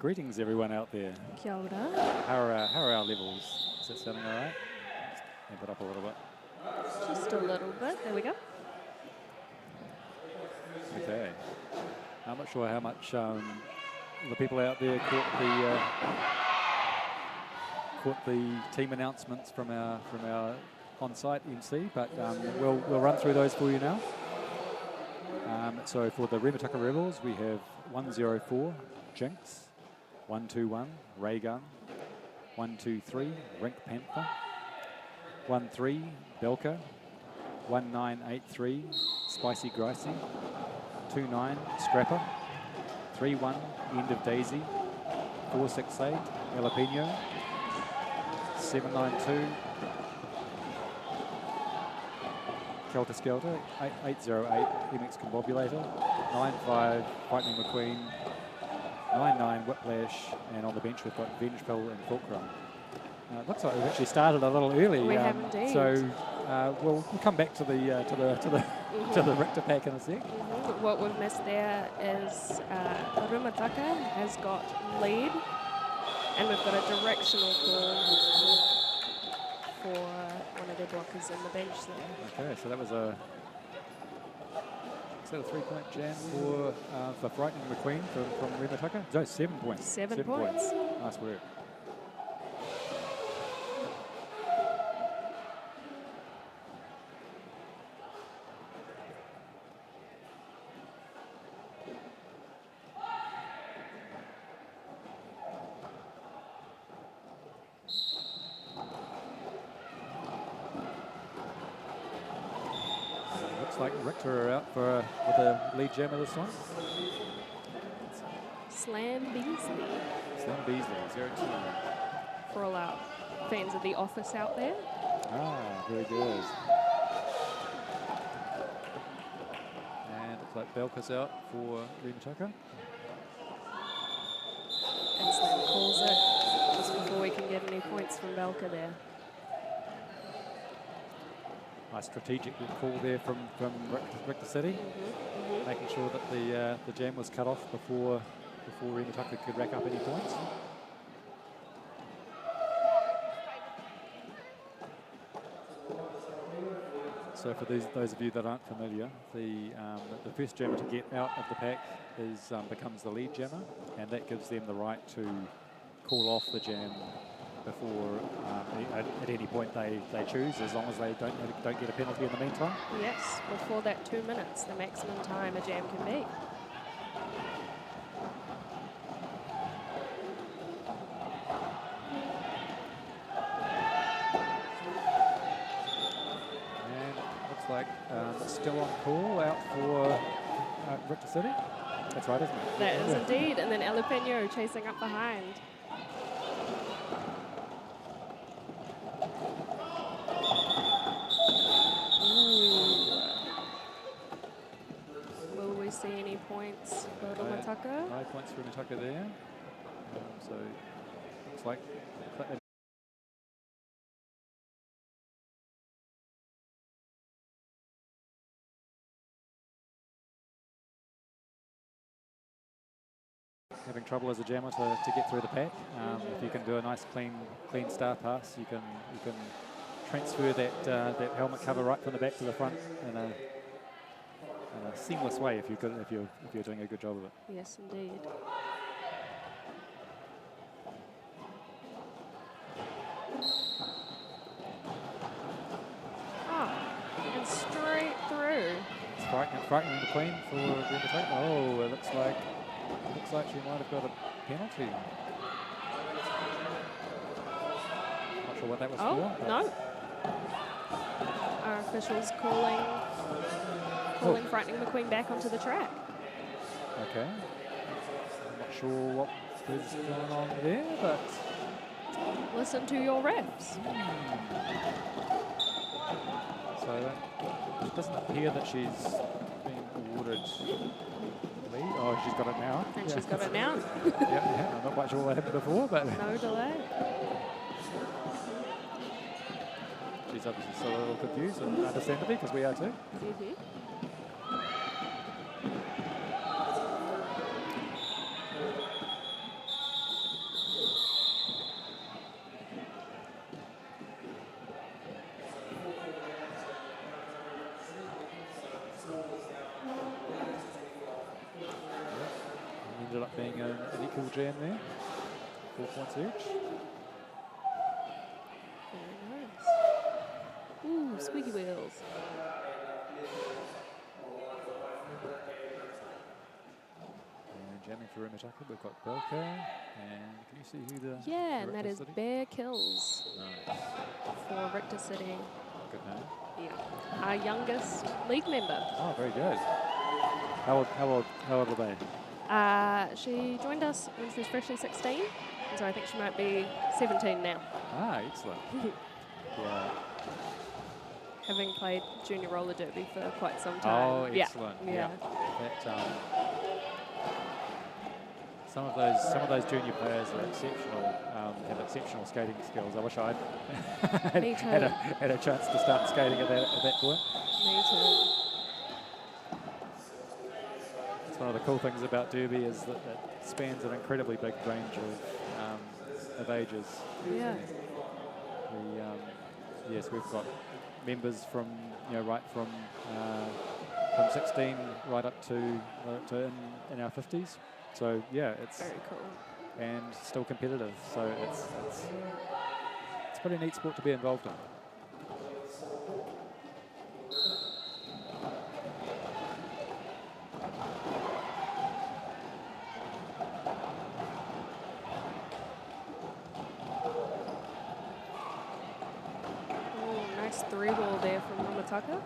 Greetings, everyone out there. Kia ora. How are our levels? Is it sounding all right? Amp it up a little bit. Just a little bit. There we go. Okay. I'm not sure how much the people out there caught the team announcements from our on-site MC, but we'll run through those for you now. So for the Remutaka Rebels, we have 104 Jinx, 121 Raygun, 123 Rink Panther, 13 Belka, 1983 Spicy Gricey, 29 Scrapper, 31 End of Daisy, 468 Jalapeno, 792 Kelter Skelter, 808 MX Combobulator, 95 Frightening McQueen, 99 Whiplash, and on the bench we've got Vengeful and Fulcrum. It looks like we've actually started a little early. We have indeed. So we'll come back to the to the Richter pack in a sec. What we've missed there is Remutaka has got lead, and we've got a directional call for one of their blockers in the bench there. Okay, so that was a 3-point jam for Frightening McQueen from Remutaka? No, 7 points. 7 points. Nice work. Like Richter are out with a lead jammer this one. Slam Beasley. Slam Beasley, 0-2. For all our fans of The Office out there. Ah, very good. And looks like Belka's out for Remutaka. And Slam calls it just before we can get any points from Belka there. Nice strategic call there from Richter City, making sure that the jam was cut off before Remutaka could rack up any points. So for those of you that aren't familiar, the first jammer to get out of the pack becomes the lead jammer, and that gives them the right to call off the jam before at any point they choose, as long as they don't get a penalty in the meantime. Yes, before that 2 minutes, the maximum time a jam can be. And looks like still on call out for Richter City. That's right, isn't it? That is indeed. And then Jalapeno chasing up behind. Ooh. Will we see any points for Remutaka? No points for Remutaka there. So looks like having trouble as a jammer to get through the pack. If you can do a nice clean star pass, you can transfer that helmet cover right from the back to the front in a seamless way if you're doing a good job of it. Yes, indeed. Oh, and straight through. It's frightening the queen for Remutaka. Oh, it looks like she might have got a penalty. Not sure what that was for. No. Our officials calling Frightening McQueen back onto the track. Okay. I'm not sure what is going on there, but listen to your refs. So it doesn't appear that she's being awarded lead. Oh, she's got it now. And she's got it now. yeah, I'm not quite sure what happened before, but no delay. She's obviously still a little confused, and understandably, because we are too. Ended up being an equal jam there. 4 points each. Very nice. Ooh, squeaky wheels. And jamming for Remutaka, we've got Belka. And can you see who the and that is Bear Kills. Nice. For Richter City. Good name. Yeah. Our youngest league member. Oh, very good. How old are they? She joined us when she was freshly 16, so I think she might be 17 now. Ah, excellent. Yeah. Having played junior roller derby for quite some time. Oh, excellent. Yeah. That, some of those junior players are exceptional. Have exceptional skating skills. I wish I'd had a chance to start skating at that point. Me too. One of the cool things about derby is that it spans an incredibly big range of ages. Yeah. Yes, we've got members from right from 16 right up to in our 50s. So yeah, it's very cool and still competitive. So it's a pretty neat sport to be involved in. Nice 3-ball there from Remutaka.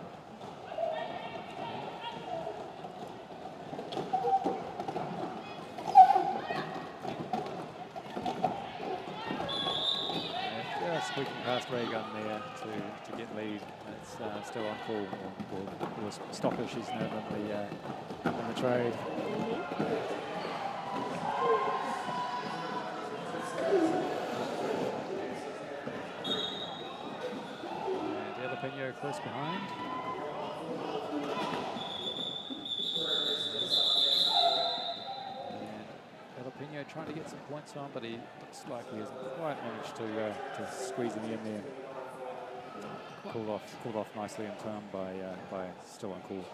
Squeaking past Ray Gun there to get lead. It's still on call, or stopper she's known in the trade. And Jalapeno close behind. Jalapeno trying to get some points on, but he looks like he hasn't quite managed to squeeze any in there. Called off nicely in time by still on call.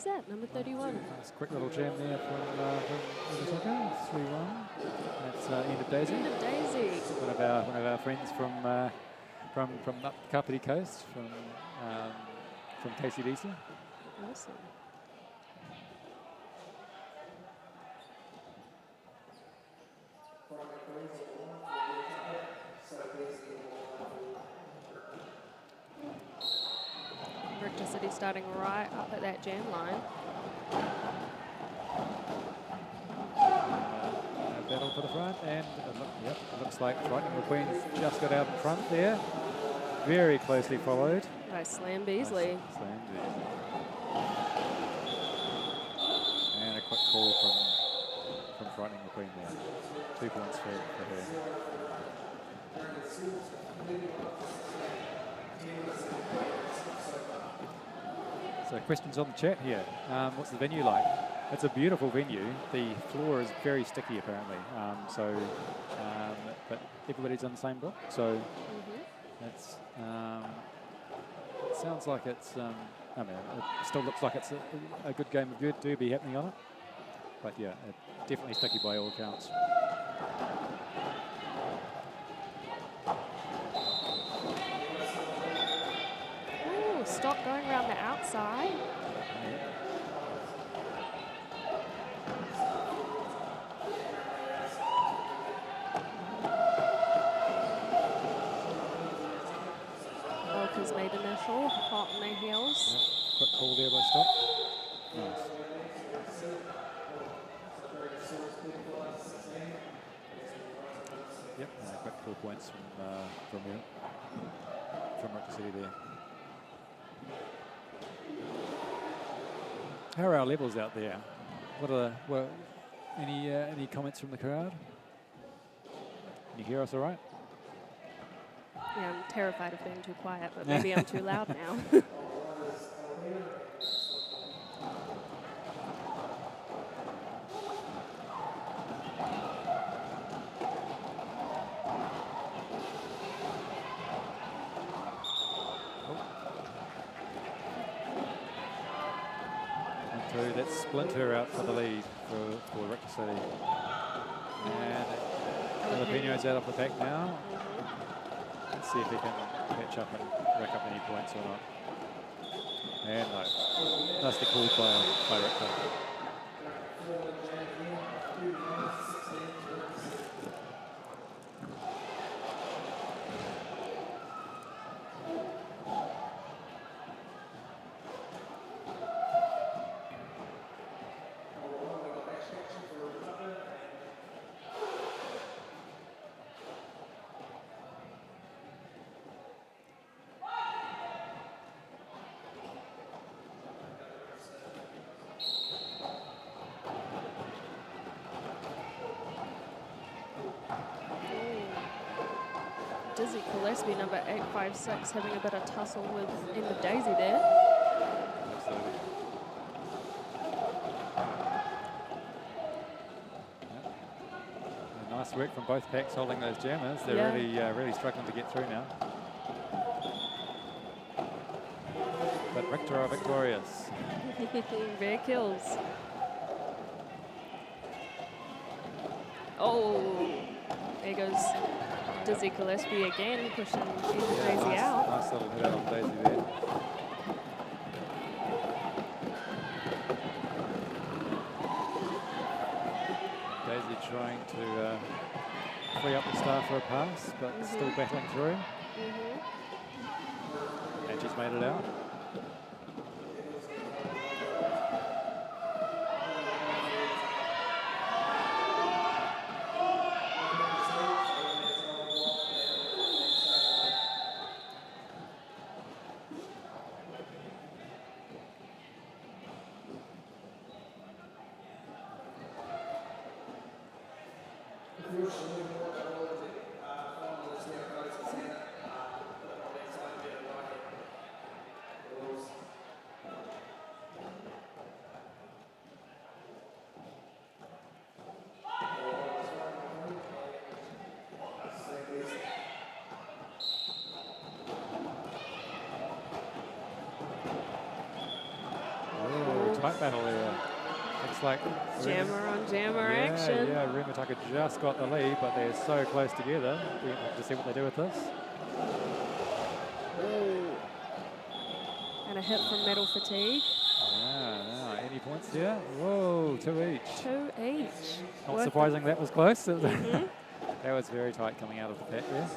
Who's that? Number 31. Nice quick little jam there from Remutaka, 3-1. That's End of Daisy. End of Daisy. One of our friends from up Kapiti Coast, from KCDC. Awesome. Richter City starting right up at that jam line. Battle for the front, and it looks like Frightening McQueen's just got out in front there. Very closely followed. By Slam Beasley. Slam Beasley. And a quick call from Frightening McQueen there. 2 points for her. So questions on the chat here. What's the venue like? It's a beautiful venue. The floor is very sticky apparently. But everybody's on the same block. So it's it sounds like it's. I mean, it still looks like it's a good game of good derby happening on it. But yeah, definitely sticky by all accounts. Ooh, stop going around the outside. Walker's made initial, hot on their heels. Yep. Quick call there by Stop. Nice. Yep, quick 4 points from Richter City there. How are our levels out there? Any comments from the crowd? Can you hear us all right? Yeah, I'm terrified of being too quiet, but maybe I'm too loud now. That's Splinter out for the lead for Richter City. And Jalapeno's out of the pack now. Let's see if he can catch up and rack up any points or not. And no. Nasty call by Richter. Dizzy Gillespie, number 856, having a bit of tussle with End of Daisy there. Absolutely. Yep. Nice work from both packs holding those jammers. They're really struggling to get through now. But Richter are victorious. Rare kills. Oh, there goes Dizzy Gillespie again, pushing Daisy out. Nice little hit out on Daisy there. Daisy trying to free up the star for a pass, but still battling through. And she's made it out. tight battle there. Looks like Jammer on jammer action. Yeah, Remutaka just got the lead, but they're so close together. We have to see what they do with this. Ooh. And a hit from Metal Fatigue. Yeah, any points here? Whoa, 2 each. 2 each. Not surprising that was close. Mm-hmm. That was very tight coming out of the pack there.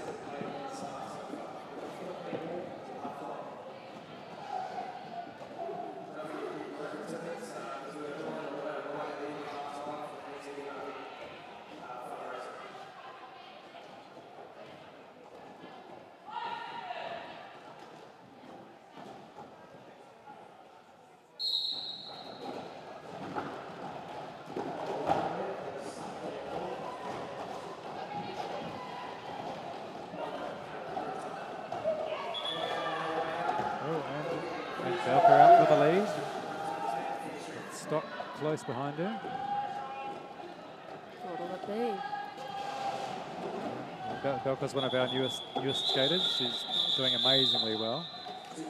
And Belka out for the lead. Stock close behind her. What'll it be? Belka's one of our newest skaters. She's doing amazingly well. We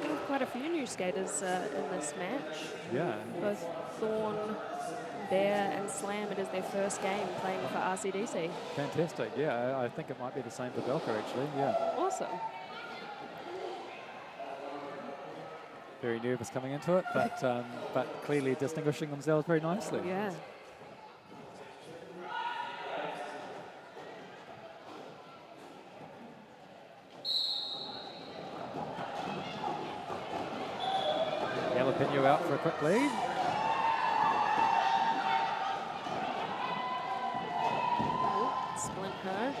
have quite a few new skaters in this match. Yeah. Both Thorn, Bear and Slam, it is their first game playing for RCDC. Fantastic. Yeah, I think it might be the same for Belka actually. Yeah. Awesome. Very nervous coming into it, but clearly distinguishing themselves very nicely. Yeah. Jalapeno out for a quick lead. Splint her.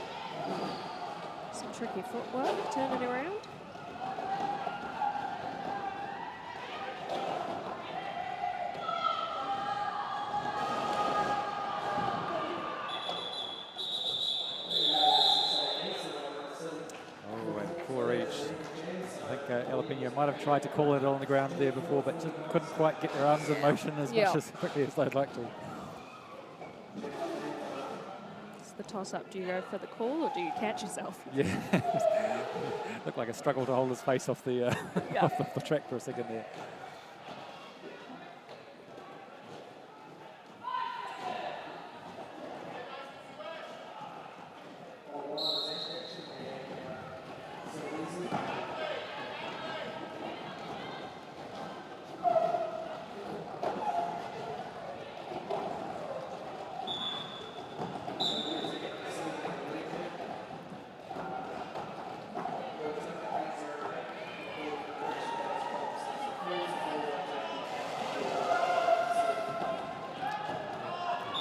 Some tricky footwork, turn it around. Jalapeno might have tried to call it on the ground there before, but just couldn't quite get their arms in motion as much as quickly as they'd like to. It's the toss-up. Do you go for the call or do you catch yourself? Yeah. Looked like a struggle to hold his face off the, off the track for a second there.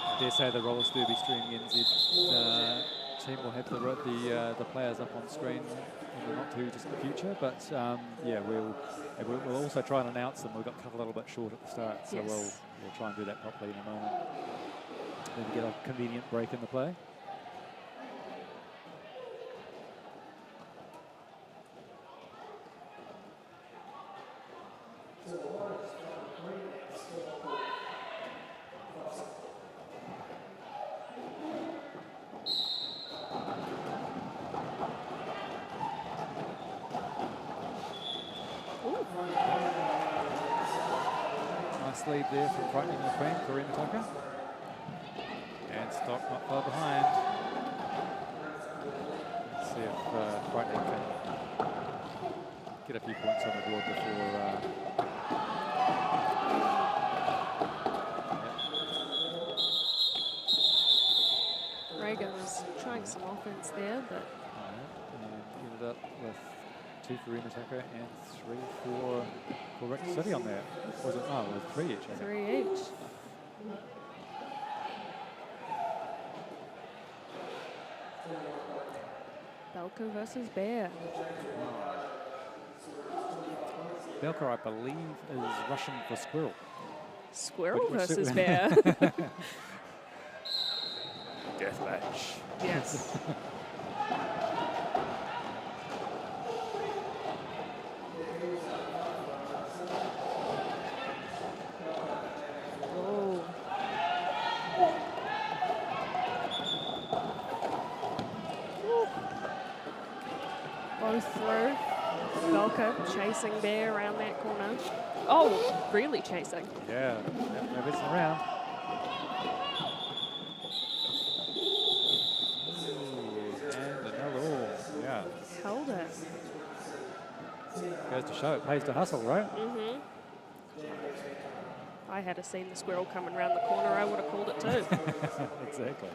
I dare say the roller derby streaming NZ team will have the players up on screen in the not too distant future. But yeah, we'll also try and announce them. We got cut a little bit short at the start, so we'll try and do that properly in a moment. Maybe get a convenient break in the play. Nice lead there from Frightening the Queen for Remutaka. And Stock not far behind. Let's see if Frightening can get a few points on the board before... Reagan was trying some offense there, but... and ended up with 2 for Remutaka and 3 for Richter City on there. Was it? Oh, it was 3 each. I think. 3 each. Belka versus Bear. Belka, I believe, is Russian for squirrel. Squirrel versus Bear. Deathmatch. Yes. Both through. Belka chasing Bear around that corner. Oh, really chasing. Yeah, no messing around. Ooh, and another, oh, yeah. Held it. Goes to show it pays to hustle, right? Mm-hmm. If I had seen the squirrel coming around the corner, I would have called it too. Exactly.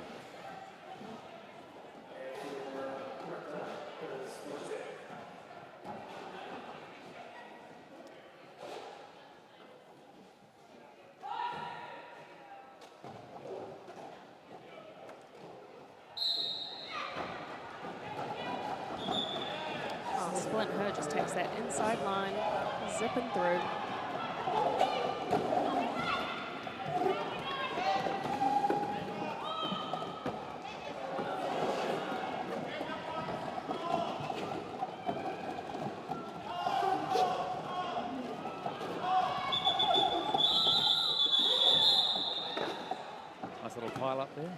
Oh, Splint Her just takes that inside line, zipping through. Nice little pile up there.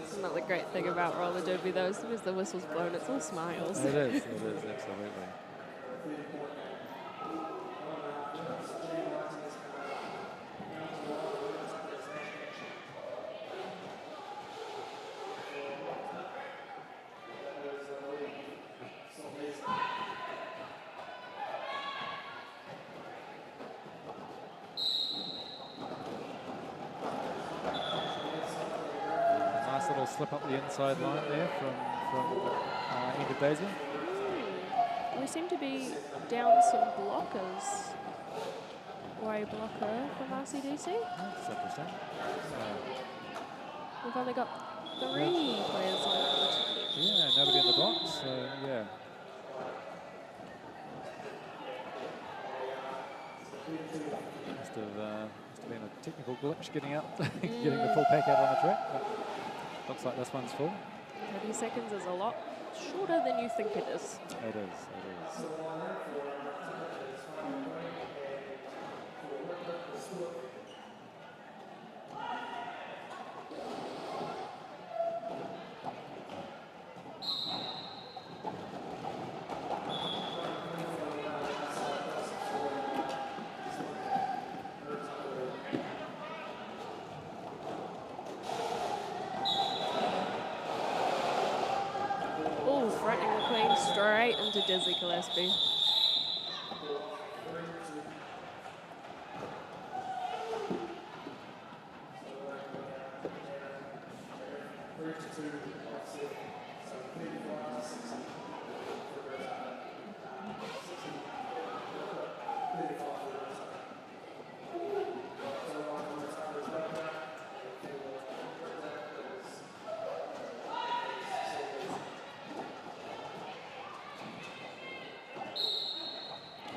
It's another great thing about roller derby, though, as soon as the whistle's blown, it's all smiles. It is, absolutely. Nice little slip up the inside line there from End of Daisy. We seem to be down some blockers. Or a blocker from RCDC. That's interesting. We've only got 3 players on the team. Yeah, nobody in the box, so yeah. Must have been a technical glitch getting out, getting the full pack out on the track. But looks like this one's full. 30 seconds is a lot shorter than you think it is. It is. Oh, threatening the queen straight into Dizzy Gillespie.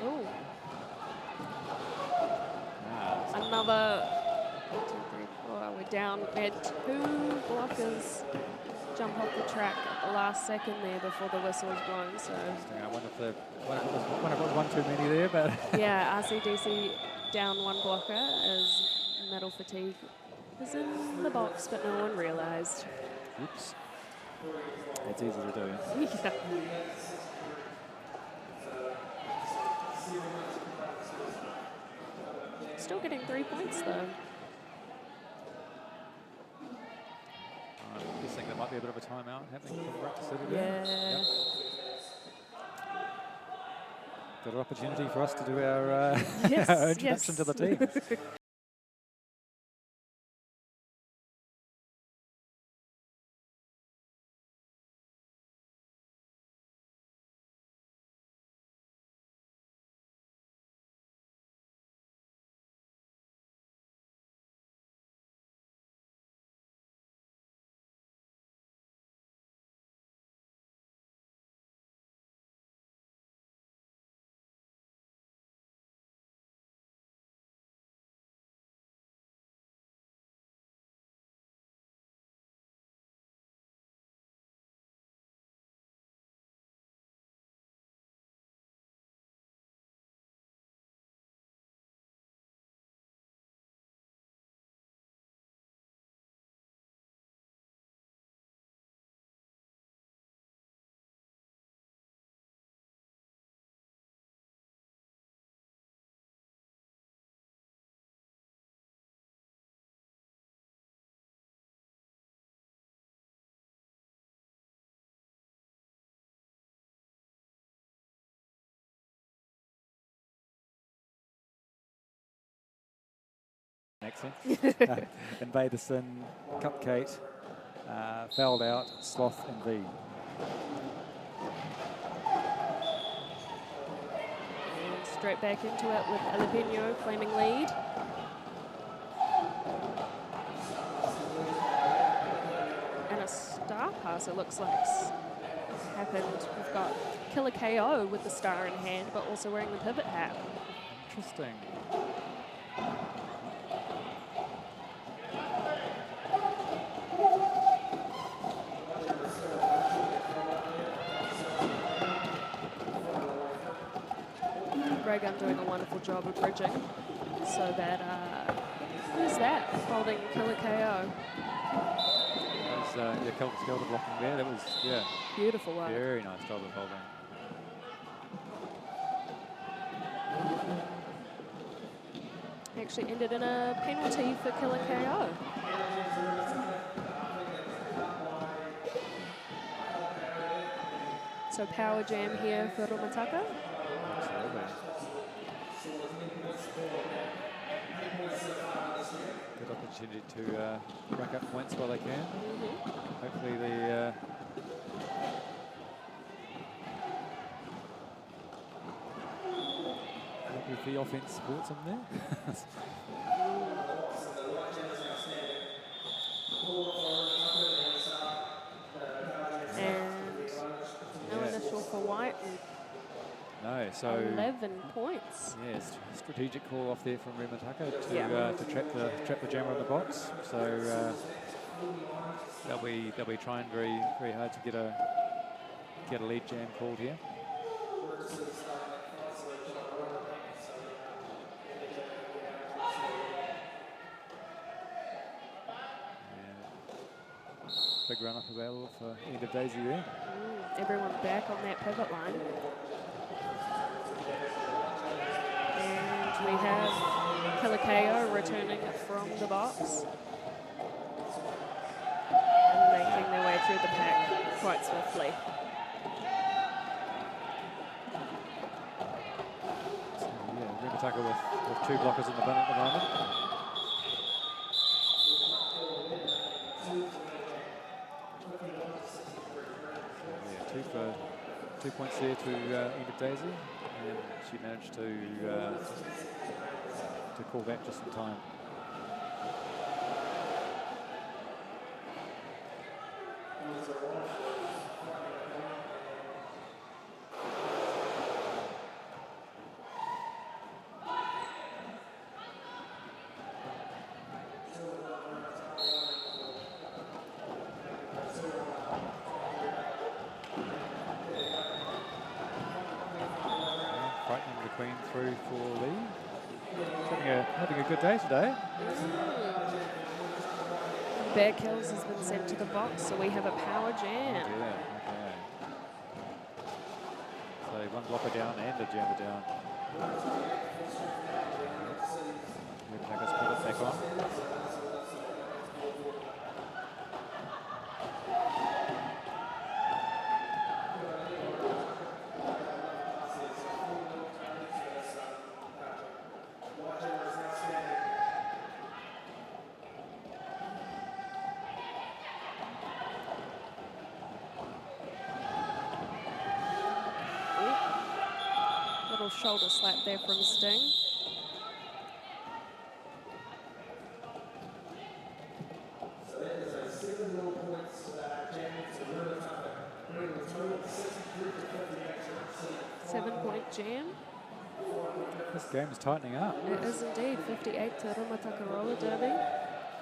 Oh. Another 1, 2, 3, 4. We're down. We had 2 blockers jump off the track at the last second there before the whistle was blown. So I wonder if it was one too many there, but yeah, RCDC down 1 blocker as metal fatigue was in the box, but no one realised. oops. It's easy to do. Yeah. Still getting 3 points though. I'm guessing there might be a bit of a timeout happening from Richter City there. Yeah. Yep. Good opportunity for us to do our, Yes, our introduction to the team. yes. accent. Invader Sin, Cupcake, Fouled Out, Sloth, and V. And straight back into it with Jalapeno claiming lead. And a star pass, it looks like, happened. We've got Killer KO with the star in hand, but also wearing the pivot hat. Interesting. Raygun doing a wonderful job of bridging so that, who's that holding Killer KO? That was, yeah, Kelter blocking there. That was, yeah. Beautiful work. Very nice job of holding. Actually ended in a penalty for Killer KO. So power jam here for Remutaka. Absolutely. Good opportunity to rack up points while they can. Hopefully the the offense supports them there. And no initial for White. No, so 11 points. yes, strategic call off there from Remutaka to trap the jammer in the box. So they'll be trying very hard to get a lead jam called here. Big run up available for end of Daisy there. Everyone back on that pivot line. And we have Killer KO returning from the box. And making their way through the pack quite swiftly. So, yeah, Remutaka with 2 blockers in the bin at the moment. Yeah, 2 points there to end of Daisy, and she managed to call that just in time. Frightening the Queen through for lead. Having a good day today. Bear Kills has been sent to the box, so we have a power jam. Oh dear, okay. So 1 blocker down and a jammer down. Remutaka's put it back on. Little shoulder slap there from Sting. Seven-point jam. This game is tightening up. It is indeed. 58 to Remutaka Roller Derby.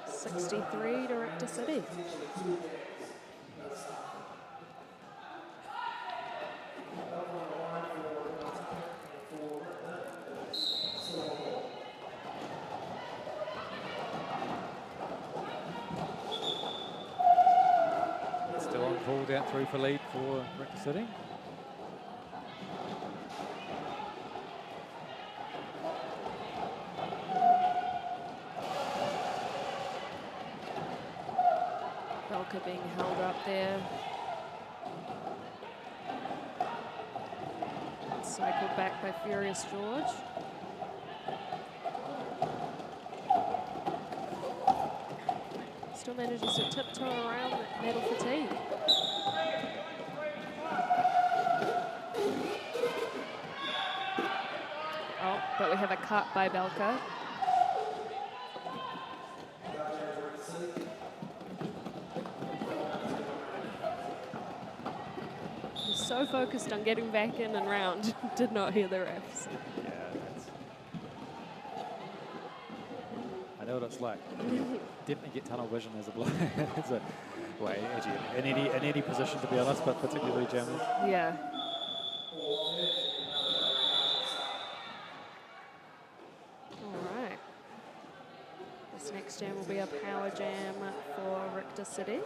63 to Richter City. Still on pulled out through for lead for Richter City. Belka being held up there. Cycled back by Furious George. still manages to tiptoe around that metal fatigue. Oh, but we have a cut by Belka. He's so focused on getting back in and round, did not hear the refs. Yeah, I know what it's like. You definitely get tunnel vision as a bloke. It's a way, actually, in any position, to be honest, but particularly jammers. Yeah. All right. This next jam will be a power jam for Richter City,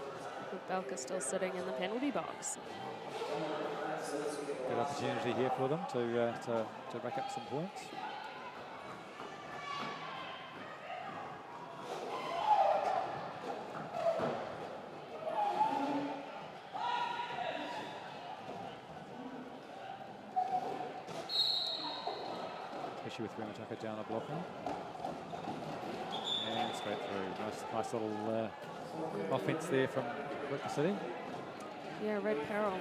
with Belka still sitting in the penalty box. Good opportunity here for them to rack up some points. Especially with Remutaka down a blocker. And straight through. Nice little offense there from Richter City. Yeah, Red Peril.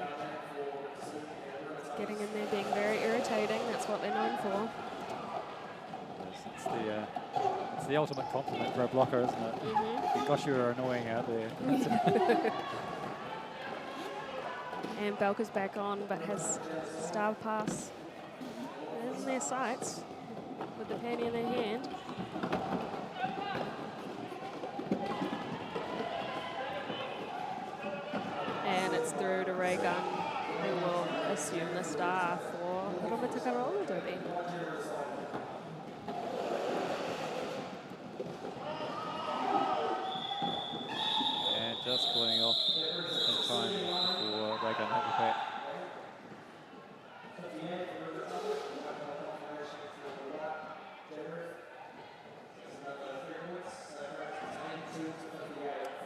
Getting in there, being very irritating. That's what they're known for. It's the ultimate compliment for a blocker, isn't it? Mm-hmm. Gosh, you are annoying out there. And Belka's back on, but has Star Pass in their sights with the penny in their hand. And it's through to Ray Gunn, who will assume the star for Remutaka roller derby. And just pulling off in time for Ray Gunn hit the back.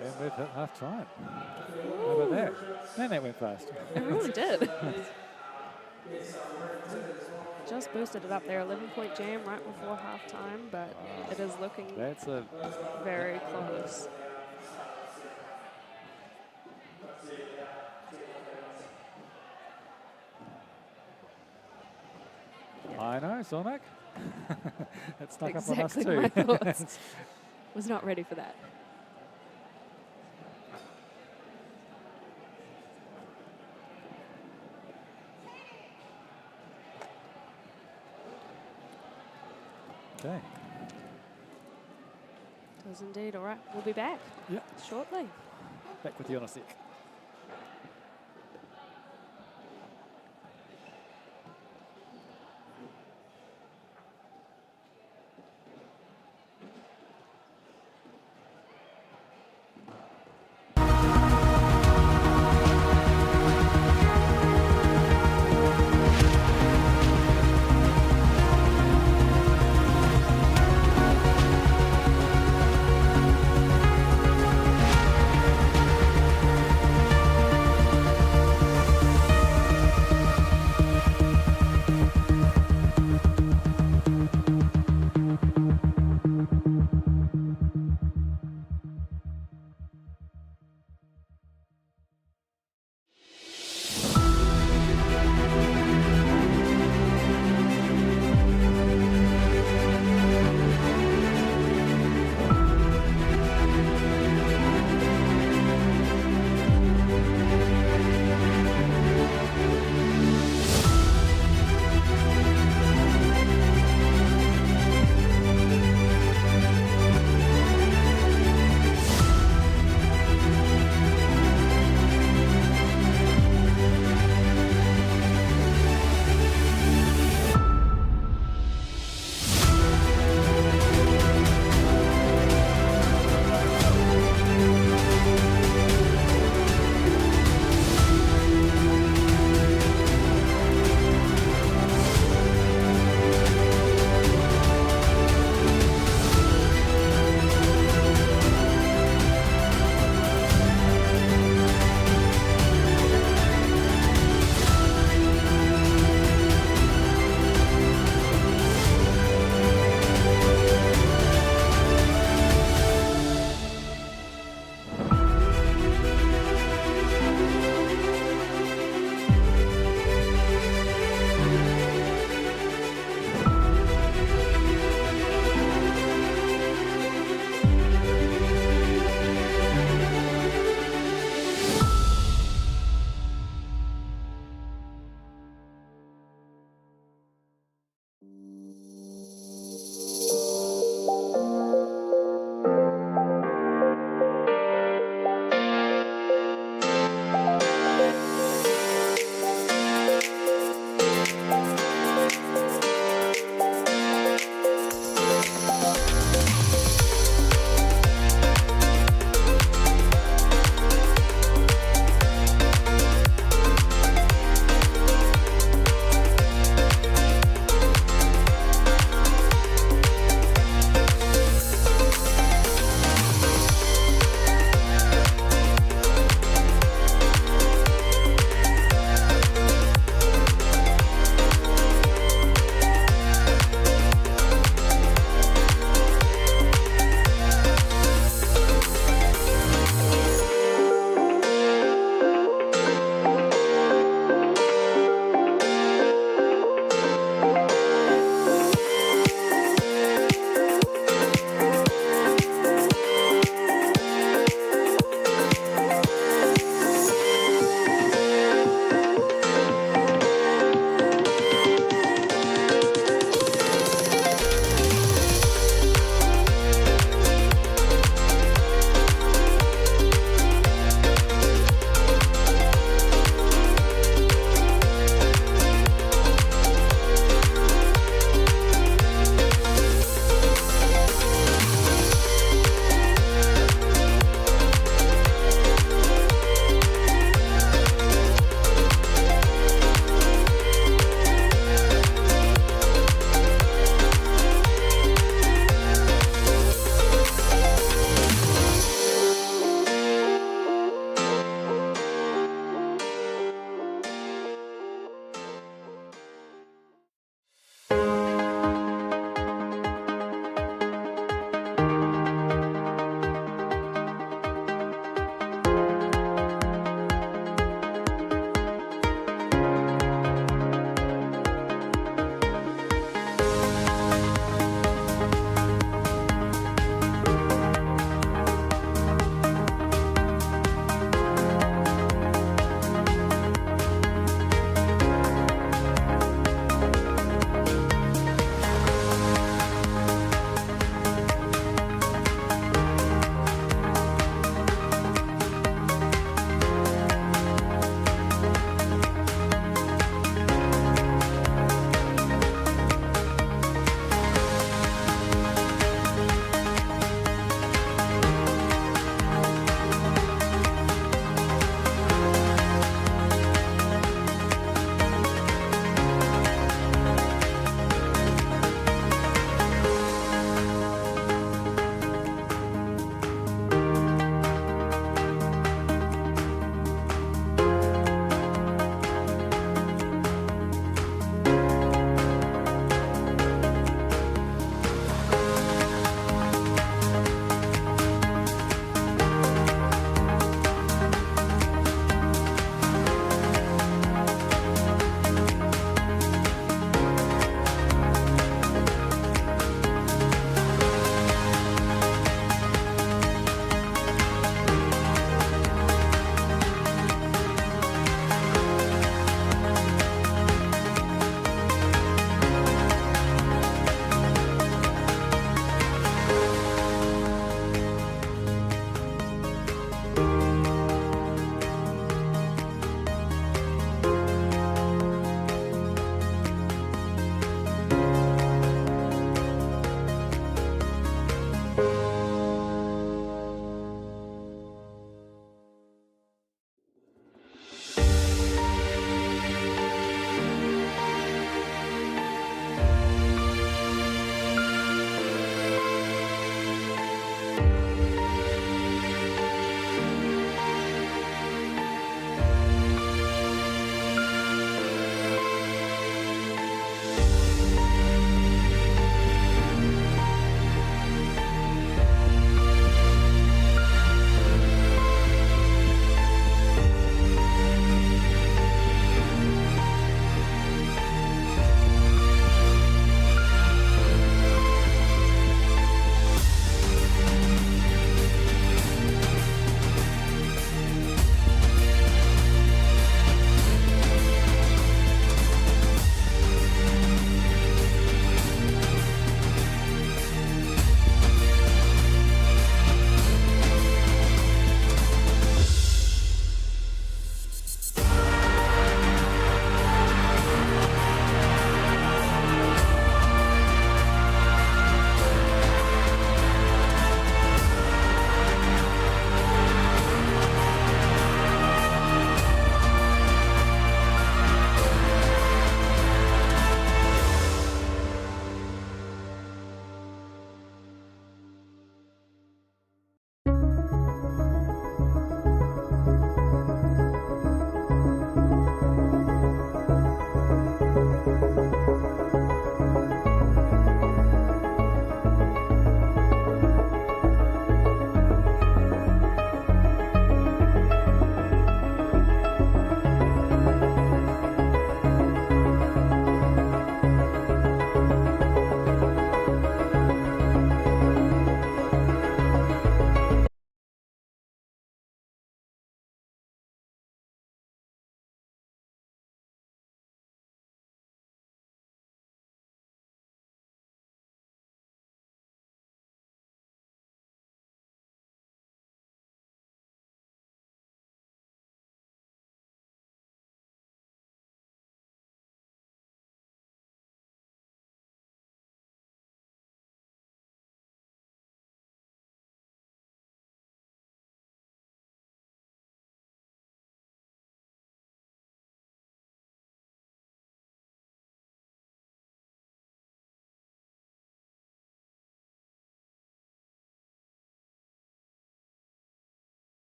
And we've hit half time. How about that? Man, that went fast. It really did. Just boosted it up there, 11-point jam right before halftime, but it is looking very close. I know, Sonic. It snuck Exactly up on us too. my thoughts. Was not ready for that. Okay. Does indeed. All right, we'll be back shortly. Back with you on a sec.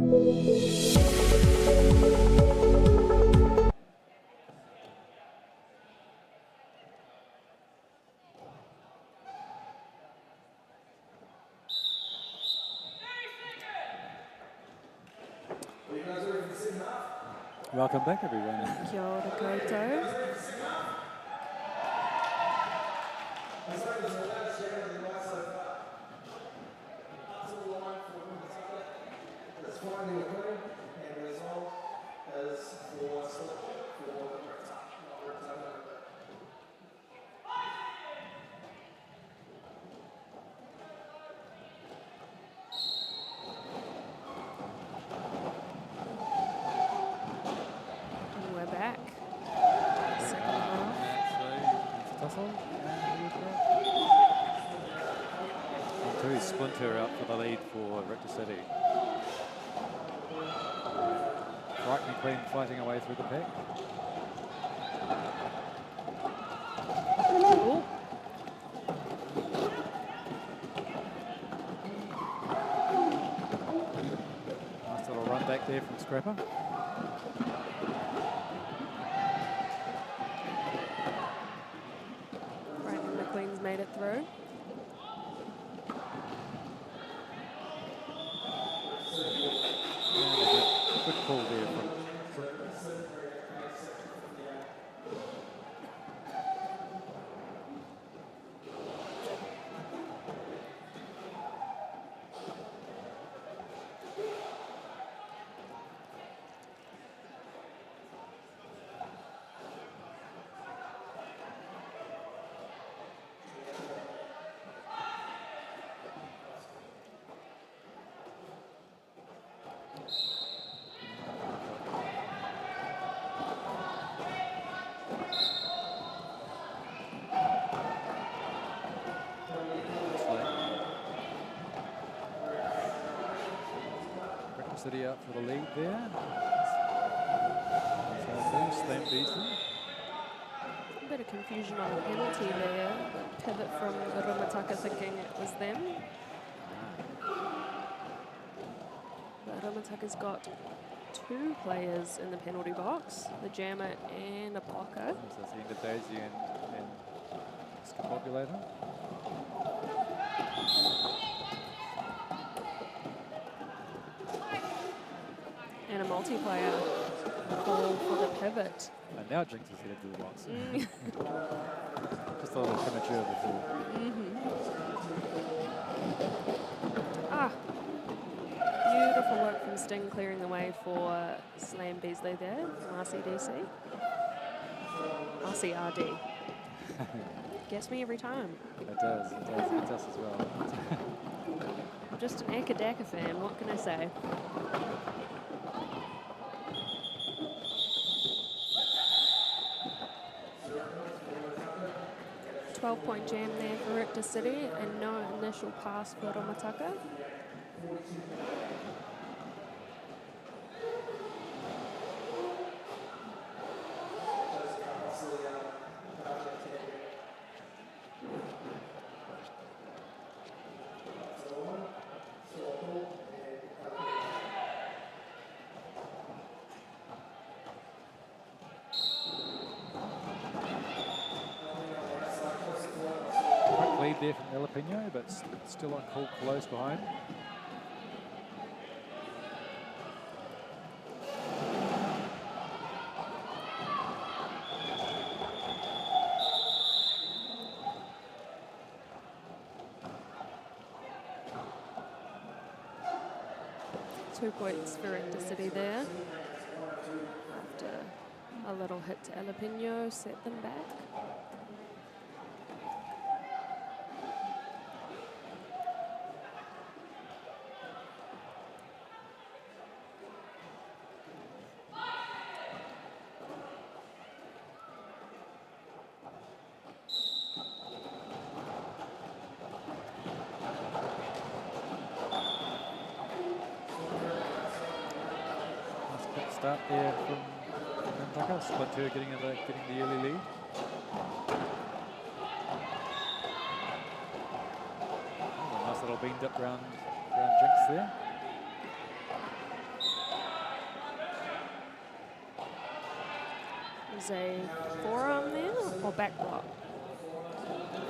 Welcome back, everyone. Kia ora koutou. And we're back. Second half. Tussle. Two Splinter out for the lead for Richter City. Bright McLean fighting away through the pack. Ooh. Nice little run back there from Scrapper. Brandon McLean's made it through. Good call there from City out for the lead there. So Slam Beasley. A bit of confusion on the penalty there. The pivot from Remutaka thinking it was them. But Remutaka's got two players in the penalty box, the jammer and a blocker. So that's the end of Daisy and Scapopulator. And a multiplayer call for the pivot. And now Jinx is headed to the box. Just a little premature before. Ah, beautiful work from Sting clearing the way for Slam Beasley there from RCDC. RCRD. Gets me every time. It does as well. I'm just an Akadaka fan, what can I say? 12-point jam there for Richter City and no initial pass for Remutaka. Lead there from Jalapeno, but still on call close behind. Two points for Richter City there. After a little hit to Jalapeno, set them back. Start there from Remutaka. Splinter getting the early lead. Oh, a nice little bean dip round Jinx there. There's a forearm there, or back block?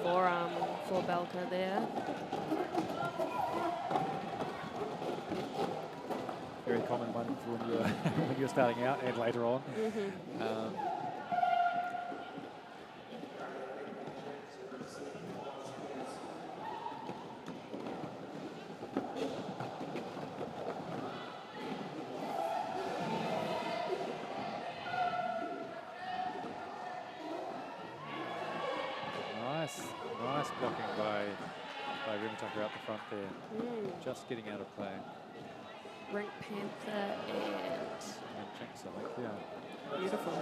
Forearm for Belka there. Very common one for when you're when you're starting out and later on. Nice blocking by Remutaka out the front there. Just getting out of play. Rink Panther and Jinx, I think, yeah. beautiful.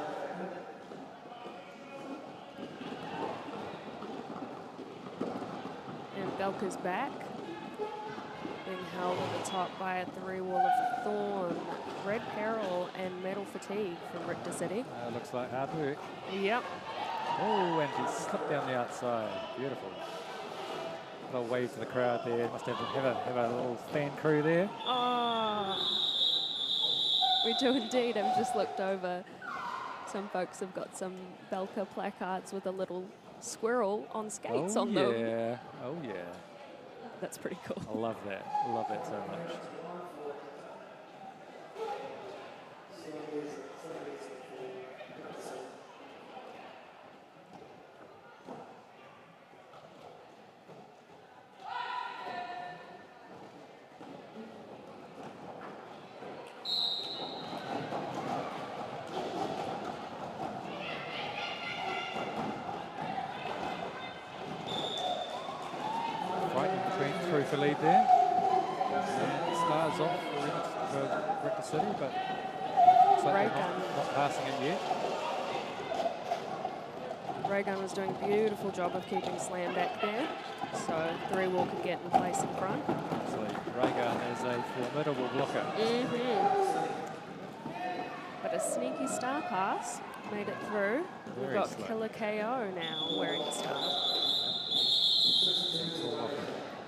And Belka's back. Being held at the top by a 3 Wall of Thorn, Red Peril, and Metal Fatigue from Richter City. Looks like hard work. Yep. Oh, and he slipped down the outside. Beautiful. A little wave to the crowd there. Must have a little fan crew there. Oh, we do indeed. I've just looked over. Some folks have got some Belka placards with a little squirrel on skates on them. Oh, yeah. That's pretty cool. I love that. I love that so much. Through for lead there. Stars off for Richter City, but looks like they're not passing it yet. Raygun was doing a beautiful job of keeping Slam back there, so 3 Wall could get in place in front. So Raygun is a formidable blocker. But a sneaky star pass made it through. We've got slow. Killer KO now wearing a star.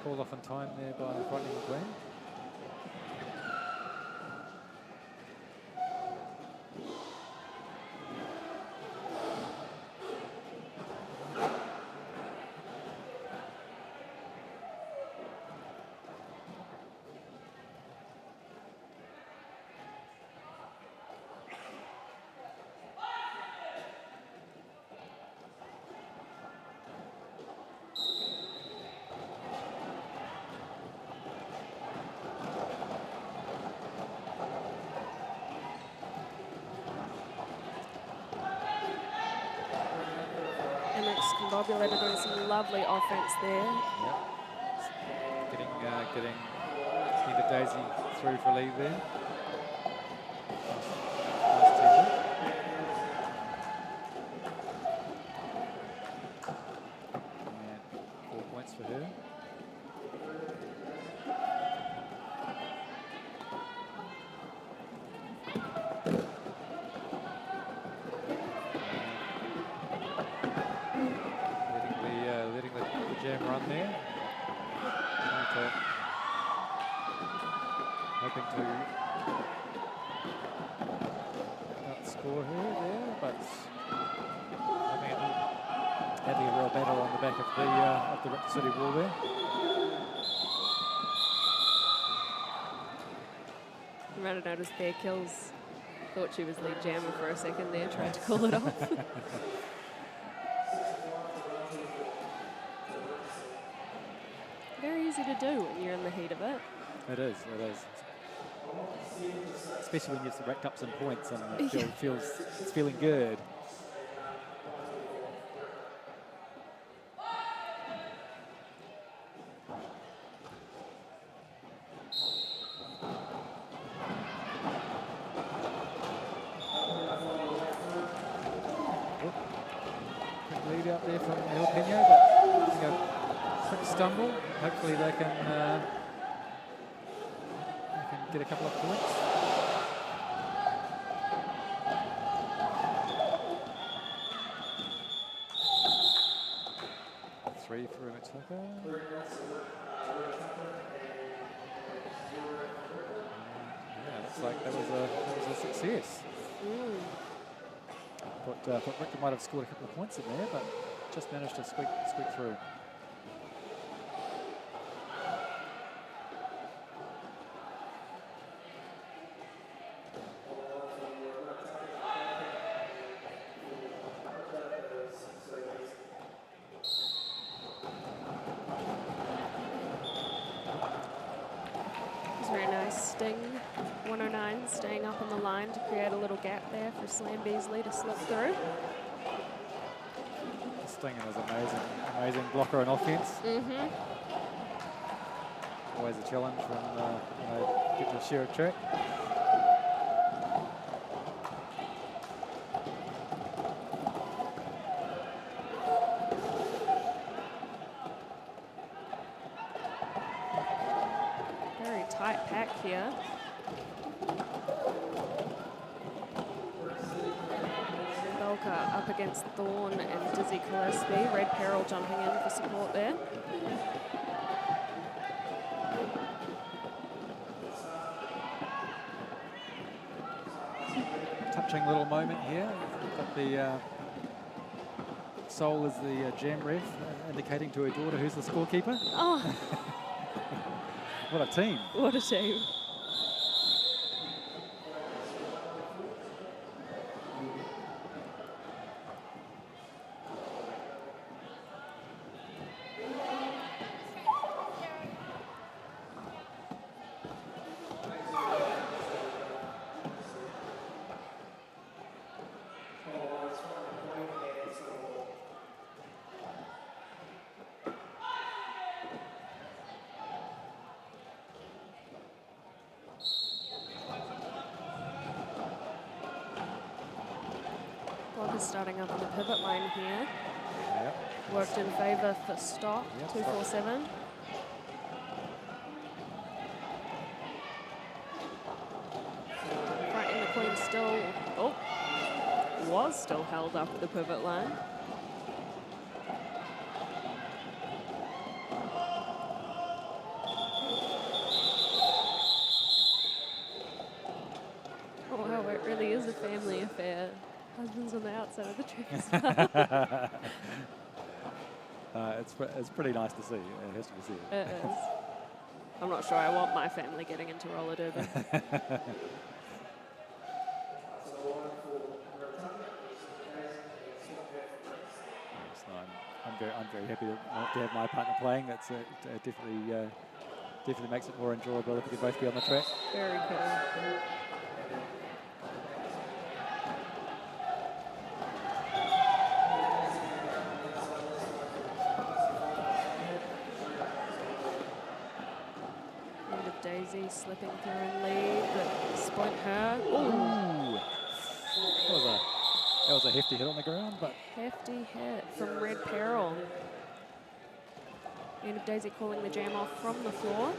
Called off in time there by Frightening McLean. Combobulated doing some lovely offense there. Yep. Getting Peter Daisy through for lead there. Nice teamwork. And 4 points for her. Jam run there. Hoping to outscore her there, but having a real battle on the back of the Richter City wall there. You might have noticed Bear Kills thought she was lead jammer for a second there, tried to call it off. Very easy to do when you're in the heat of it. It is. Especially when you've racked up some points and it's feeling good. Quick lead out there from El Pino, but a quick stumble. Hopefully they can get a couple of points. Three for Remutaka. Yeah, looks like that was a success. Thought Richter might have scored a couple of points in there, but just managed to squeak through. Very nice sting. 109 staying up on the line to create a little gap there for Slam Beasley to slip through. Stinging was amazing blocker on offense. Always a challenge when get to share a track. Very tight pack here. Belka up against Thorne and Dizzy Gillespie. Red Peril jumping in for support there. Touching little moment here. We've got the Soul as the jam ref, indicating to her daughter who's the scorekeeper. Oh, What a team. what a team. Block is starting up on the pivot line here. Yep. Worked in favour for stop, Yep, 247. Front in the Queen still, was still held up at the pivot line. Oh wow, it really is a family affair. Husband's on the outside of the track as well. It's pretty nice to see. It has to be said. It is. I'm not sure I want my family getting into roller derby. So I'm very happy to have my partner playing. That's definitely makes it more enjoyable if we can both be on the track. Very cool. Daisy slipping through in lead, but splint her. Ooh. That was a hefty hit on the ground, but Hefty hit from Red Peril. End of Daisy calling the jam off from the floor.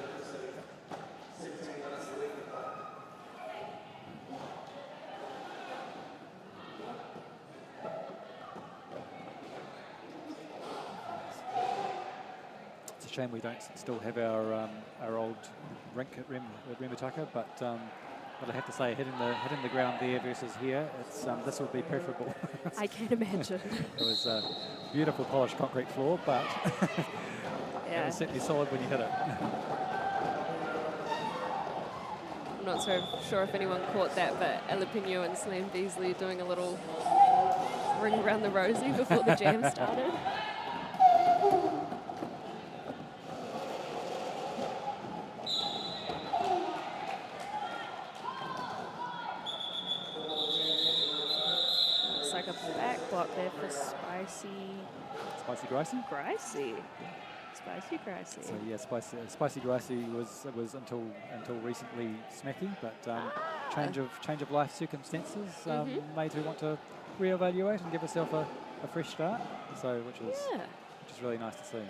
it's a shame we don't still have our old rink at Remutaka, but I have to say, hitting the ground there versus here, it's this would be preferable. I can't imagine. It was a beautiful polished concrete floor, but Yeah. it was certainly solid when you hit it. I'm not so sure if anyone caught that, but Alapino and Slam Beasley doing a little ring around the rosy before the jam started. Looks like a back block there for Spicy Gracie. Gracie. Spicy Gracie. So yeah, Spicy Gracie was until recently smacky, but change of life circumstances made her want to reevaluate and give herself a fresh start. So which is really nice to see.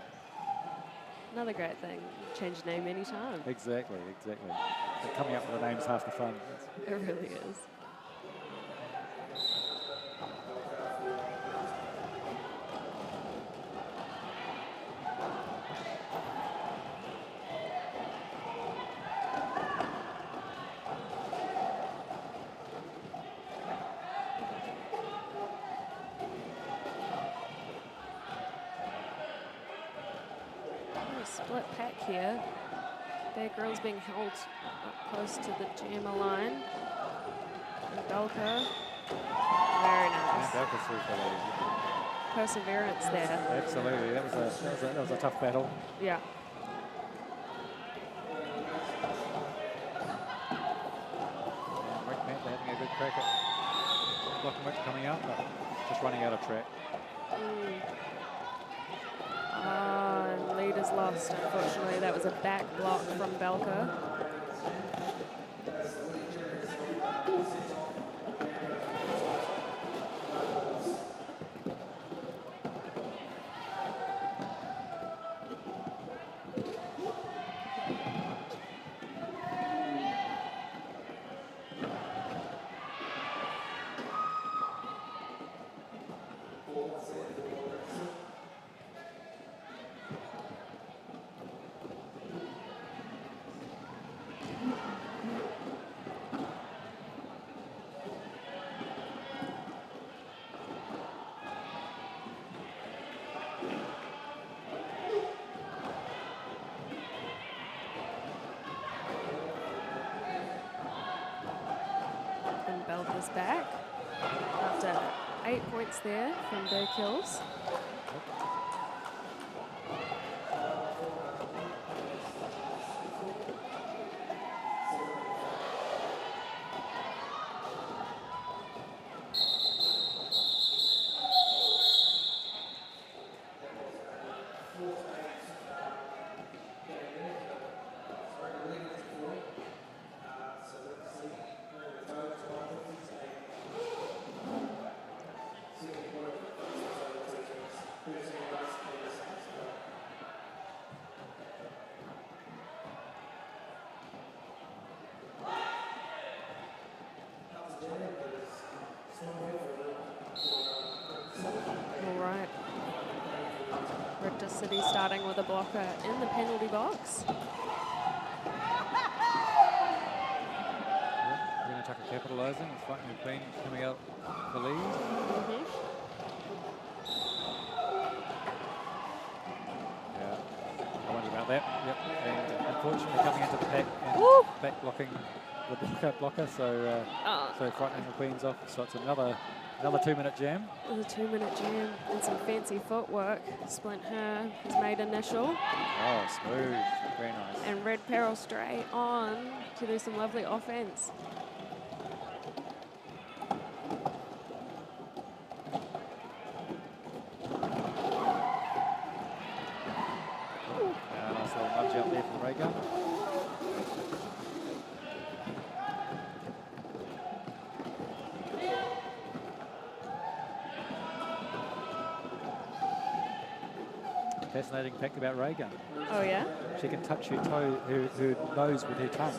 Another great thing. Change your name anytime. Exactly. But coming up with a name's half the fun. It really is. split pack here. Bear Grylls being held up close to the jammer line. And Belka, very nice. And Belka's through for the Perseverance there. absolutely. That was a tough battle. Yeah. And They're having a good crack at blocking Richter coming out, but just running out of track. And lead is lost, unfortunately. That was a back block from Belka. Belka's back after 8 points there from Bear Kills. Richter City starting with a blocker in the penalty box. Remutaka capitalising, it's Fighting Queen coming out the lead. Yeah, I wonder about that. Yep, and unfortunately coming into the pack and back blocking the blocker, so so frightening the Queens off. So it's another 2-minute jam. It was a 2-minute jam and some fancy footwork. Splint her has made initial. Oh, smooth. Very nice. And Red Peril straight on to do some lovely offense. Nice little nudge out there from Raygun. Fascinating fact about Raygun. Oh, yeah? She can touch her nose with her tongue.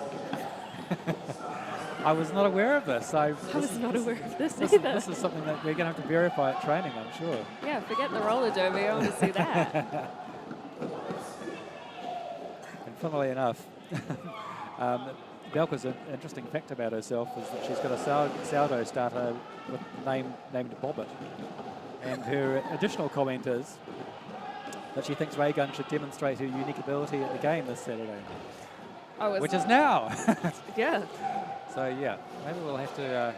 I was not aware of this. I was not aware of this either. This is something that we're going to have to verify at training, I'm sure. Yeah, forget the roller derby. I want to see that. And funnily enough, Belka's an interesting fact about herself is that she's got a sourdough starter with named Bobbit. And her additional comment is that she thinks Raygun should demonstrate her unique ability at the game this Saturday. Oh, which is now. Yeah. So, yeah, maybe we'll have to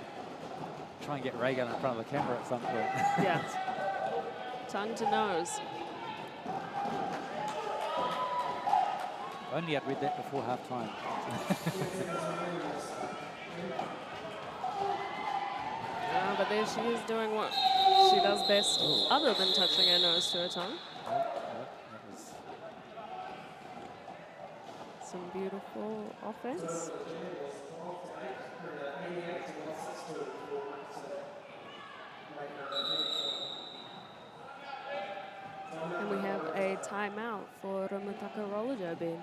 try and get Raygun in front of the camera at some point. Yeah. Tongue to nose. Only I'd read that before half-time. But there she is doing what she does best other than touching her nose to her tongue. That was some beautiful offense. And we have a timeout for Remutaka roller derby.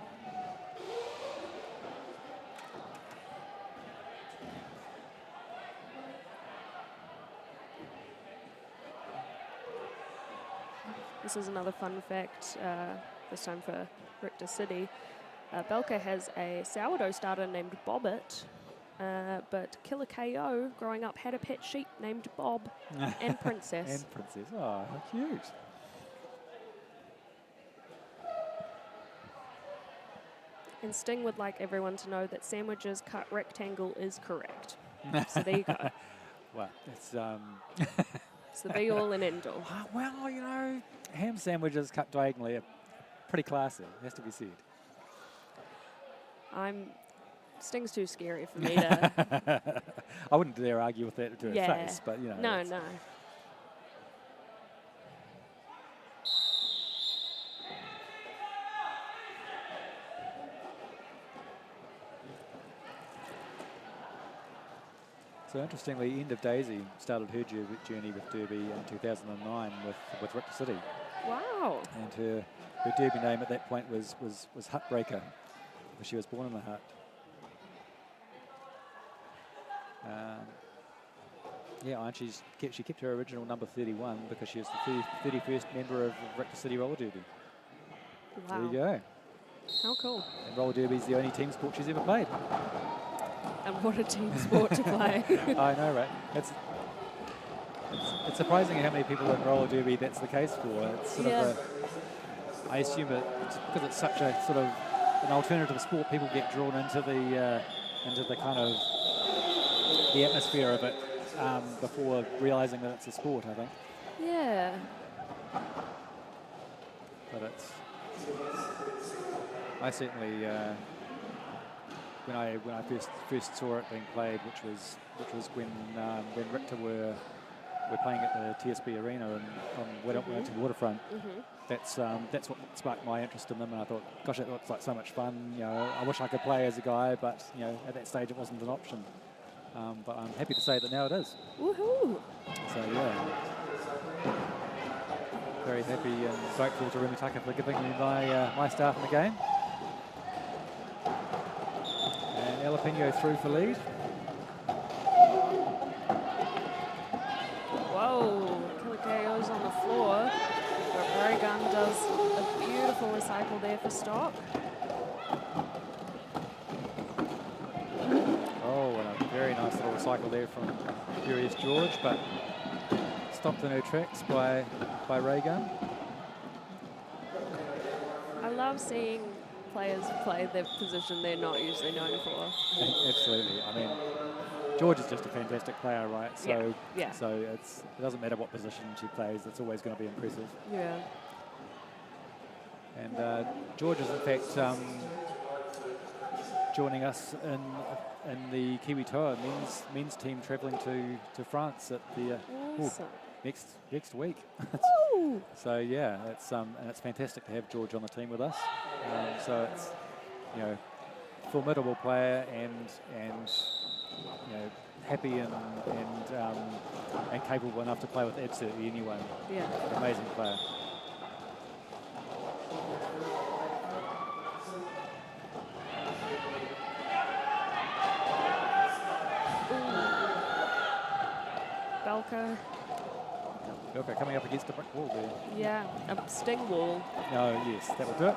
This is another fun fact, this time for Richter City. Belka has a sourdough starter named Bobbit, but Killer KO, growing up, had a pet sheep named Bob and Princess. And Princess. Oh, how cute. And Sting would like everyone to know that sandwiches cut rectangle is correct. So there you go. Well, it's It's the be all and end all. well, you know, ham sandwiches cut diagonally are pretty classy. Has to be said. Sting's too scary for me to. I wouldn't dare argue with that to her Yeah. face, but you know. No, no. So interestingly, End of Daisy started her journey with Derby in 2009 with Richter City, Wow. and her Derby name at that point was Hutbreaker, because she was born in a hut. Yeah, and she kept her original number 31 because she was the 31st member of Richter City Roller Derby. Wow. There you go. How cool. And roller derby is the only team sport she's ever played. And what a team sport to play. I know, right? It's surprising how many people in roller derby that's the case for. It's sort of I assume it's because it's such a sort of an alternative sport, people get drawn into the kind of the atmosphere of it before realising that it's a sport, I think. Yeah. But I certainly when I first saw it being played, which was when Richter were playing at the TSB Arena and on Wellington Waterfront. That's what sparked my interest in them, and I thought, gosh, it looks like so much fun. You know, I wish I could play as a guy, but you know, at that stage it wasn't an option. But I'm happy to say that now it is. Woohoo! So yeah, very happy and grateful to Remutaka for giving me my start in the game. And Alapino through for lead. Whoa, Kilikeo's on the floor, but Reagan does a beautiful recycle there for stock. Oh, and a very nice little recycle there from Furious George, but stopped in her tracks by Reagan. I love seeing players play the position they're not usually known for. Absolutely. I mean, George is just a fantastic player, right? So, yeah. So it doesn't matter what position she plays; it's always going to be impressive. Yeah. And George is in fact joining us in the Kiwi Tour men's team travelling to France at the Awesome. next week. Woo! So yeah, and it's fantastic to have George on the team with us. So it's, you know, formidable player and you know, happy and capable enough to play with absolutely anyone. Yeah. Amazing player. Belka. Okay, coming up against a brick wall there. Yeah, a sting wall. Oh yes, that will do it.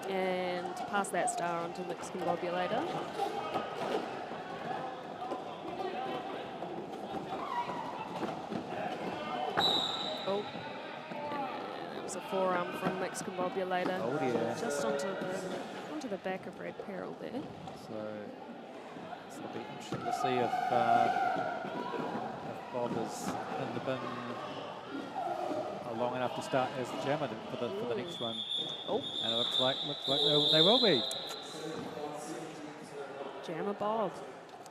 And pass that star onto mixed combobulator. Oh, and it was a forearm from mixed combobulator. Oh yeah. Just onto the back of Red Peril there. So it'll be interesting to see if Bob is in the bin long enough to start as the jammer for the next one. Oh. And it looks like they will be. Jammer Bob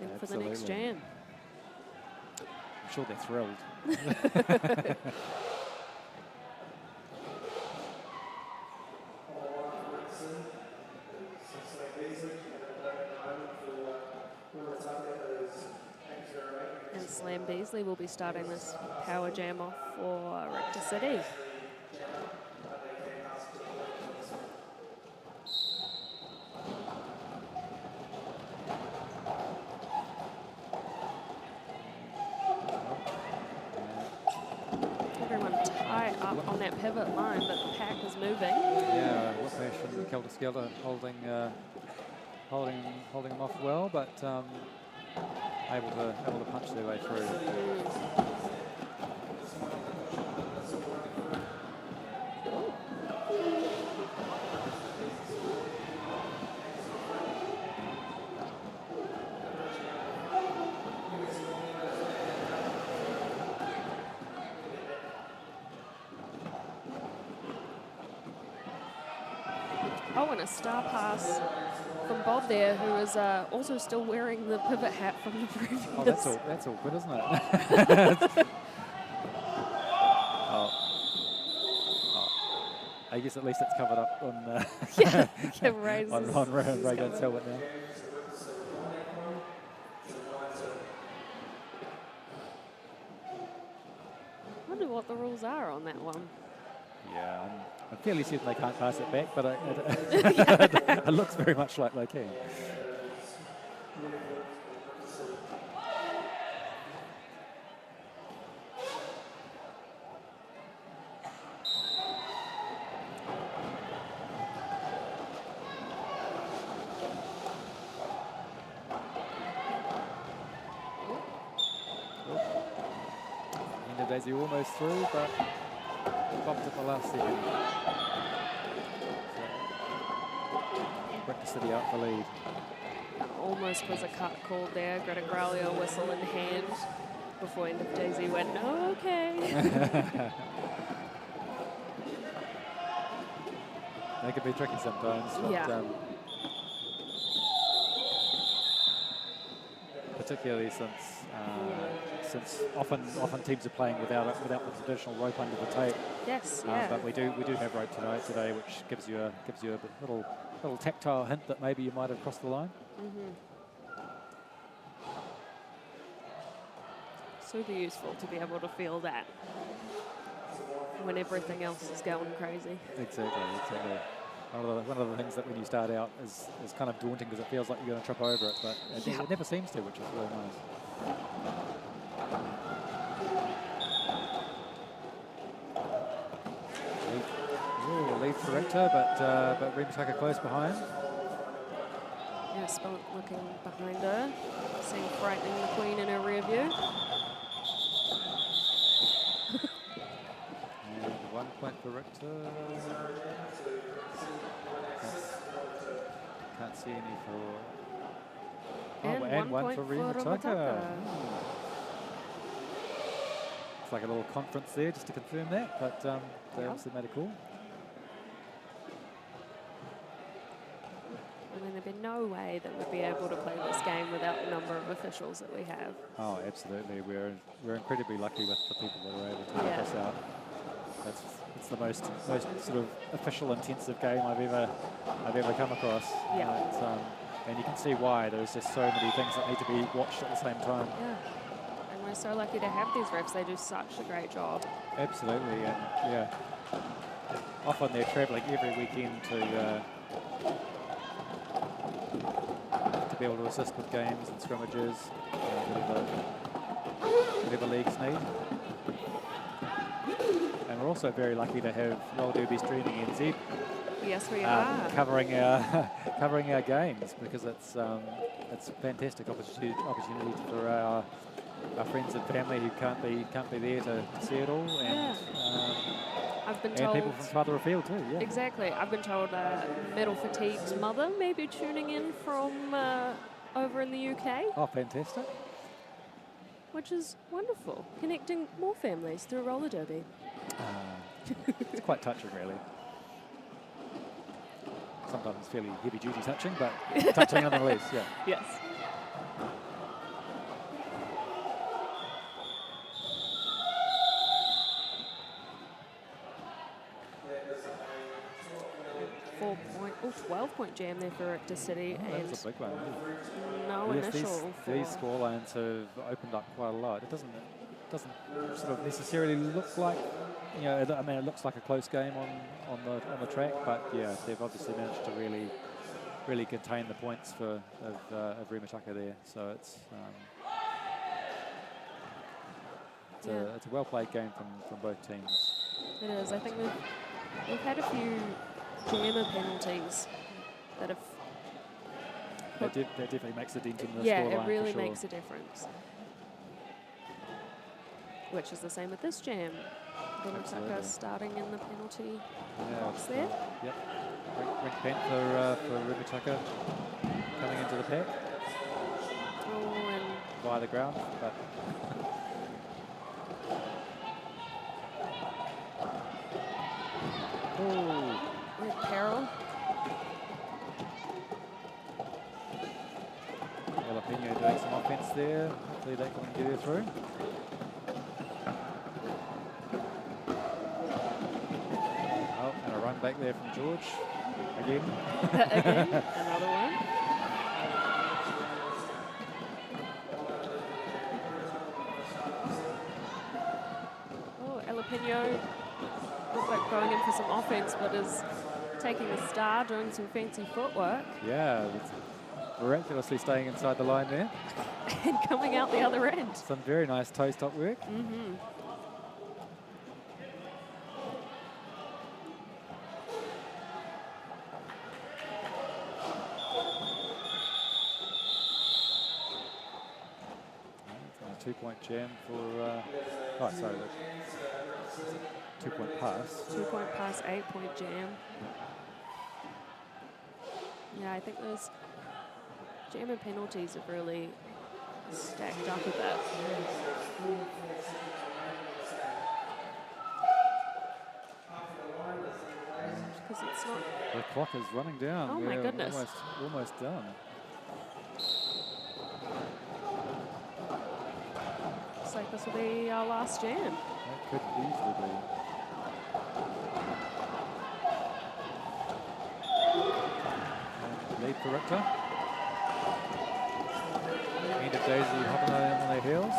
in for the next Absolutely. jam. I'm sure they're thrilled. And Slam Beasley will be starting this power jam off for Richter City. Everyone tight up on that pivot line, but the pack is moving. Yeah, Whiplash and Kelter Skelter holding them off well, but able to punch their way through. Oh, and a star pass from Bob there, who is also still wearing the pivot hat from the previous. Oh, that's all good, isn't it? Oh. I guess at least it's covered up on Ray's on Ray Guns helmet now. I wonder what the rules are on that one. Yeah, I'm fairly certain they can't pass it back, but it looks very much like they can. Daisy almost through, but bumped at the last second. So, Richter City out the lead. Almost was a cut called there. Greta Growlio whistle in hand before End of Daisy went, no, okay. They can be tricky sometimes. But, yeah. Particularly since often teams are playing without the traditional rope under the tape. Yes, yeah. But we do have rope today, which gives you a little tactile hint that maybe you might have crossed the line. Super useful to be able to feel that when everything else is going crazy. Exactly. One of the things that when you start out is kind of daunting because it feels like you're going to trip over it, but it never seems to, which is really nice. Lead for Richter, but Remutaka close behind. Yeah, Spunk looking behind her, seeing frightening the Queen in her rear view. And 1 point for Richter. Can't see any for... And one for point for Remutaka. It's like a little conference there just to confirm that, but they obviously made a call. I mean, there'd be no way that we'd be able to play this game without the number of officials that we have. Oh, absolutely. We're incredibly lucky with the people that are able to help us out. It's the most sort of official intensive game I've ever come across. Yeah. And you can see why. There's just so many things that need to be watched at the same time. Yeah. And we're so lucky to have these refs. They do such a great job. Absolutely, and yeah. Often they're travelling every weekend to be able to assist with games and scrimmages, whatever leagues need. And we're also very lucky to have Roll Derby Streaming NZ. Yes, we are covering our games, because it's a fantastic opportunity for our friends and family who can't be there to see it all, and I've been and told people from farther afield too. Yeah, exactly. I've been told Metal Fatigue's mother may be tuning in from over in the UK. Oh, fantastic! Which is wonderful, connecting more families through roller derby. It's quite touching, really. Sometimes fairly heavy-duty touching, but touching nonetheless. Yeah. Yes. .4 or 12-point jam there for Richter City, and That's a big one. no initial. These score lines have opened up quite a lot. It doesn't sort of necessarily look like, I mean, it looks like a close game on the track, but yeah, they've obviously managed to really contain the points of Remutaka there. So it's a well played game from both teams. It is. I think we've had a few jammer penalties that have. That definitely makes a dent in the scoreline. Yeah, it really makes a difference. Which is the same with this jam. Remutaka starting in the penalty box there. Yep. Ring pen for Remutaka coming into the pack. Oh, and via the ground, but Carol. there. Hopefully that can get her through. Oh, and a run back there from George. Again. Again, another one. Oh, Jalapeno looked like going in for some offense, but is taking the star, doing some fancy footwork. Yeah, it's miraculously staying inside the line there. And coming out the other end. Some very nice toe stop work. Mm-hmm. A 2-point jam for, oh, sorry, 2-point pass. 2-point pass, 8-point jam. Yeah, I think those jam and penalties have really stacked up a bit. Because it's not. The clock is running down. Oh my We're goodness. Almost done. Looks like this will be our last jam. That could easily be. And lead for Richter. End of Daisy hopping on their heels.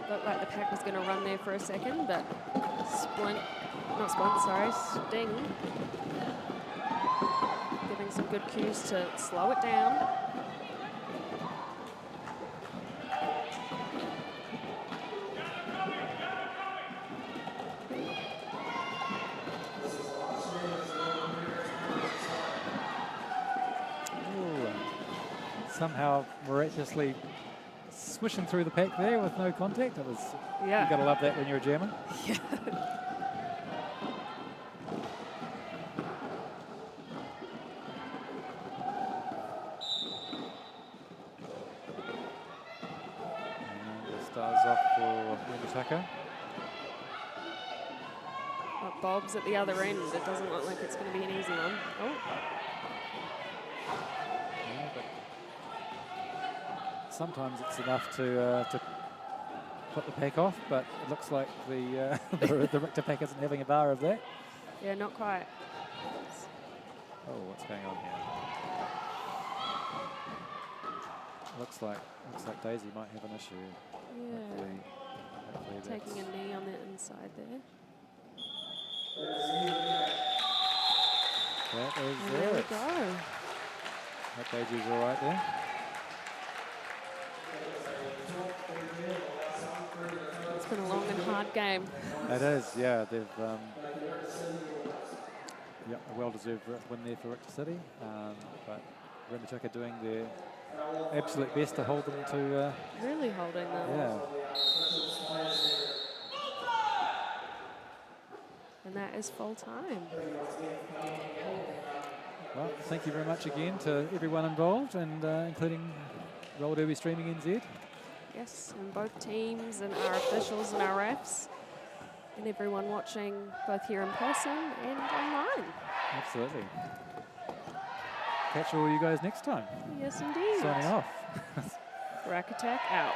Looked like the pack was going to run there for a second, but Sting giving some good cues to slow it down. Somehow miraculously swishing through the pack there with no contact. It was, Yeah. You gotta love that when you're a jammer. Yeah. And the stars off for Remutaka. But Bob's at the other end. It doesn't look like it's going to be an easy one. Oh. Yeah, but sometimes it's enough to put the pack off, but it looks like the the Richter pack isn't having a bar of that. Yeah, not quite. Oh, what's going on here? Looks like Daisy might have an issue. Yeah. Hopefully Taking a knee on the inside there. that is And there we it. go. Hope Daisy's all right there. It's been a long and hard game. It is, yeah. They've a well-deserved win there for Richter City, but Remutaka doing their absolute best to hold them to. Really holding them. Yeah. And that is full time. Well, thank you very much again to everyone involved, and including Roller Derby Streaming NZ. Yes, and both teams and our officials and our refs and everyone watching both here in person and online. Absolutely. Catch all you guys next time. Yes, indeed. Signing off. Rack Attack out.